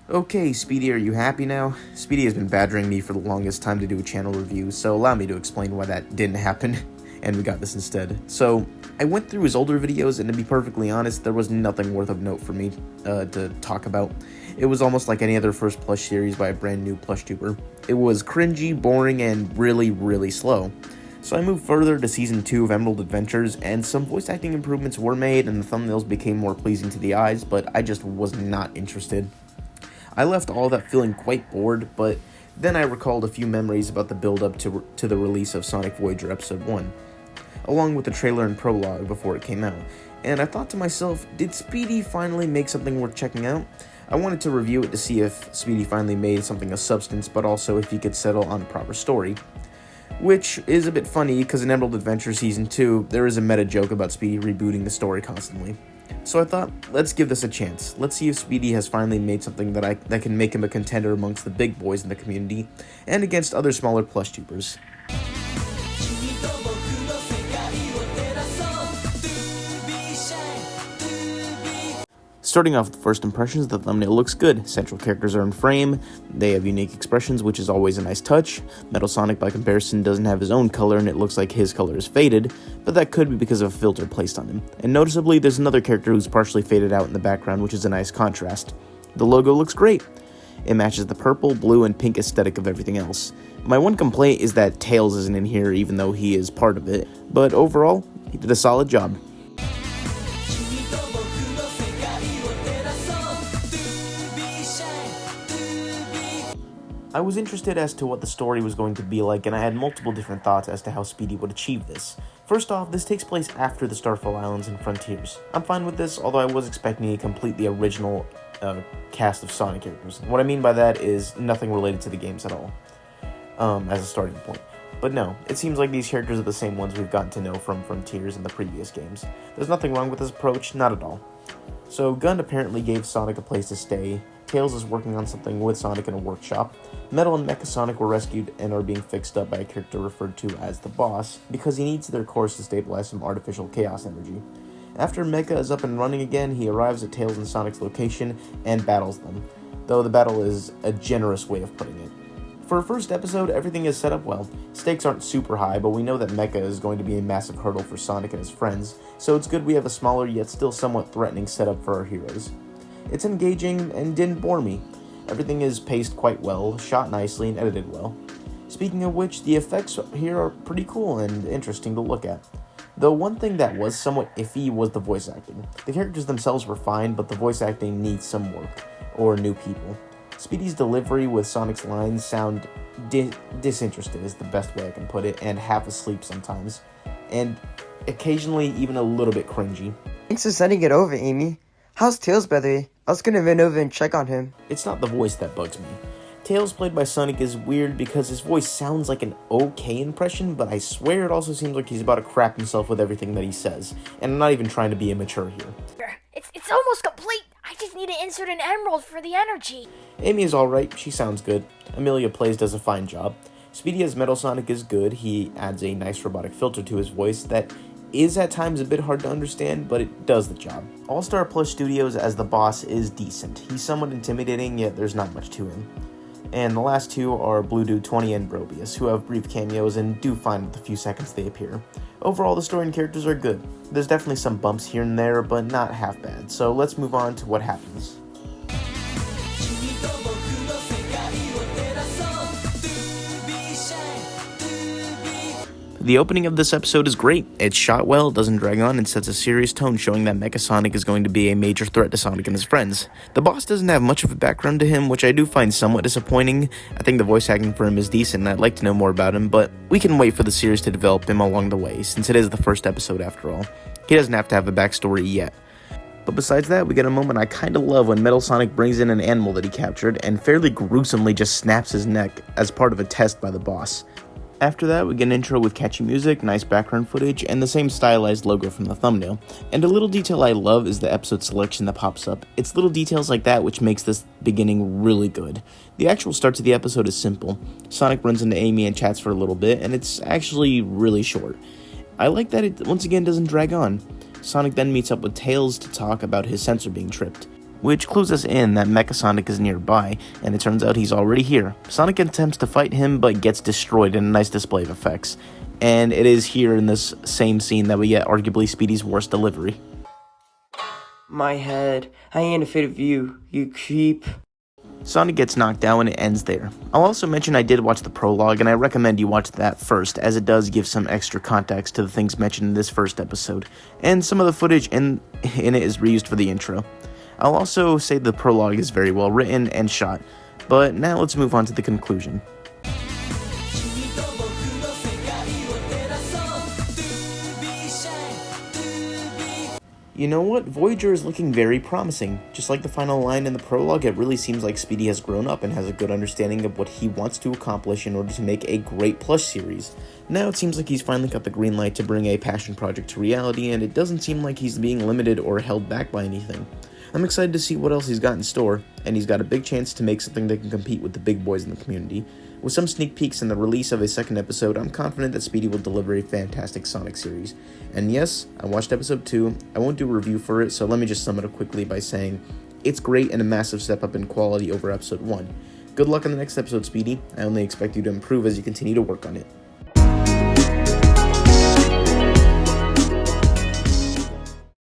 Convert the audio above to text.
Okay, Speedy, are you happy now? Speedy has been badgering me for the longest time to do a channel review, so allow me to explain why that didn't happen, and we got this instead. So, I went through his older videos, and to be perfectly honest, there was nothing worth of note for me to talk about. It was almost like any other first plush series by a brand new plush tuber. It was cringy, boring, and really, really slow. So I moved further to Season 2 of Emerald Adventures, and some voice acting improvements were made, and the thumbnails became more pleasing to the eyes, but I just was not interested. I left all that feeling quite bored, but then I recalled a few memories about the build-up to the release of Sonic Voyager Episode 1, along with the trailer and prologue before it came out, and I thought to myself, did Speedy finally make something worth checking out? I wanted to review it to see if Speedy finally made something of substance, but also if he could settle on a proper story. Which is a bit funny, because in Emerald Adventure Season 2, there is a meta joke about Speedy rebooting the story constantly. So I thought, let's give this a chance. Let's see if Speedy has finally made something that can make him a contender amongst the big boys in the community, and against other smaller plush tubers. Starting off with first impressions, the thumbnail looks good. Central characters are in frame, they have unique expressions, which is always a nice touch. Metal Sonic, by comparison, doesn't have his own color, and it looks like his color is faded, but that could be because of a filter placed on him. And noticeably, there's another character who's partially faded out in the background, which is a nice contrast. The logo looks great. It matches the purple, blue, and pink aesthetic of everything else. My one complaint is that Tails isn't in here, even though he is part of it, but overall, he did a solid job. I was interested as to what the story was going to be like, and I had multiple different thoughts as to how Speedy would achieve this. First off, this takes place after the Starfall Islands and Frontiers. I'm fine with this, although I was expecting a completely original cast of Sonic characters. What I mean by that is nothing related to the games at all, as a starting point. But no, it seems like these characters are the same ones we've gotten to know from Frontiers in the previous games. There's nothing wrong with this approach, not at all. So Gun apparently gave Sonic a place to stay. Tails is working on something with Sonic in a workshop. Metal and Mecha Sonic were rescued and are being fixed up by a character referred to as the Boss, because he needs their cores to stabilize some artificial chaos energy. After Mecha is up and running again, he arrives at Tails and Sonic's location and battles them, though the battle is a generous way of putting it. For a first episode, everything is set up well. Stakes aren't super high, but we know that Mecha is going to be a massive hurdle for Sonic and his friends, so it's good we have a smaller yet still somewhat threatening setup for our heroes. It's engaging and didn't bore me. Everything is paced quite well, shot nicely, and edited well. Speaking of which, the effects here are pretty cool and interesting to look at. Though one thing that was somewhat iffy was the voice acting. The characters themselves were fine, but the voice acting needs some work, or new people. Speedy's delivery with Sonic's lines sound disinterested is the best way I can put it, and half asleep sometimes, and occasionally even a little bit cringy. Thanks for sending it over, Amy. How's Tails, by the way? I was gonna run over and check on him. It's not the voice that bugs me. Tails, played by Sonic, is weird because his voice sounds like an okay impression, but I swear it also seems like he's about to crap himself with everything that he says, and I'm not even trying to be immature here. It's almost complete. I just need to insert an emerald for the energy. Amy is alright, she sounds good. Amelia Plays does a fine job. Speedy as Metal Sonic is good. He adds a nice robotic filter to his voice that is at times a bit hard to understand, but it does the job. All-Star Plus Studios as the Boss is decent. He's somewhat intimidating, yet there's not much to him. And the last two are Blue Dude 20 and Brobius, who have brief cameos and do fine with the few seconds they appear. Overall, the story and characters are good. There's definitely some bumps here and there, but not half bad, so let's move on to what happens. The opening of this episode is great. It's shot well, doesn't drag on, and sets a serious tone showing that Mecha Sonic is going to be a major threat to Sonic and his friends. The Boss doesn't have much of a background to him, which I do find somewhat disappointing. I think the voice acting for him is decent, and I'd like to know more about him, but we can wait for the series to develop him along the way, since it is the first episode after all. He doesn't have to have a backstory yet. But besides that, we get a moment I kinda love when Metal Sonic brings in an animal that he captured, and fairly gruesomely just snaps his neck as part of a test by the Boss. After that, we get an intro with catchy music, nice background footage, and the same stylized logo from the thumbnail. And a little detail I love is the episode selection that pops up. It's little details like that which makes this beginning really good. The actual start to the episode is simple. Sonic runs into Amy and chats for a little bit, and it's actually really short. I like that it, once again, doesn't drag on. Sonic then meets up with Tails to talk about his sensor being tripped. which clues us in that Mecha Sonic is nearby, and it turns out he's already here. Sonic attempts to fight him, but gets destroyed in a nice display of effects. And it is here in this same scene that we get arguably Speedy's worst delivery. My head. I ain't a fit of you, you creep. Sonic gets knocked down and it ends there. I'll also mention I did watch the prologue, and I recommend you watch that first, as it does give some extra context to the things mentioned in this first episode, and some of the footage in it is reused for the intro. I'll also say the prologue is very well written and shot, but now let's move on to the conclusion. You know what? Voyager is looking very promising. Just like the final line in the prologue, it really seems like Speedy has grown up and has a good understanding of what he wants to accomplish in order to make a great plush series. Now it seems like he's finally got the green light to bring a passion project to reality, and it doesn't seem like he's being limited or held back by anything. I'm excited to see what else he's got in store, and he's got a big chance to make something that can compete with the big boys in the community. With some sneak peeks and the release of a second episode, I'm confident that Speedy will deliver a fantastic Sonic series. And yes, I watched episode 2, I won't do a review for it, so let me just sum it up quickly by saying, it's great and a massive step up in quality over episode 1. Good luck on the next episode, Speedy. I only expect you to improve as you continue to work on it.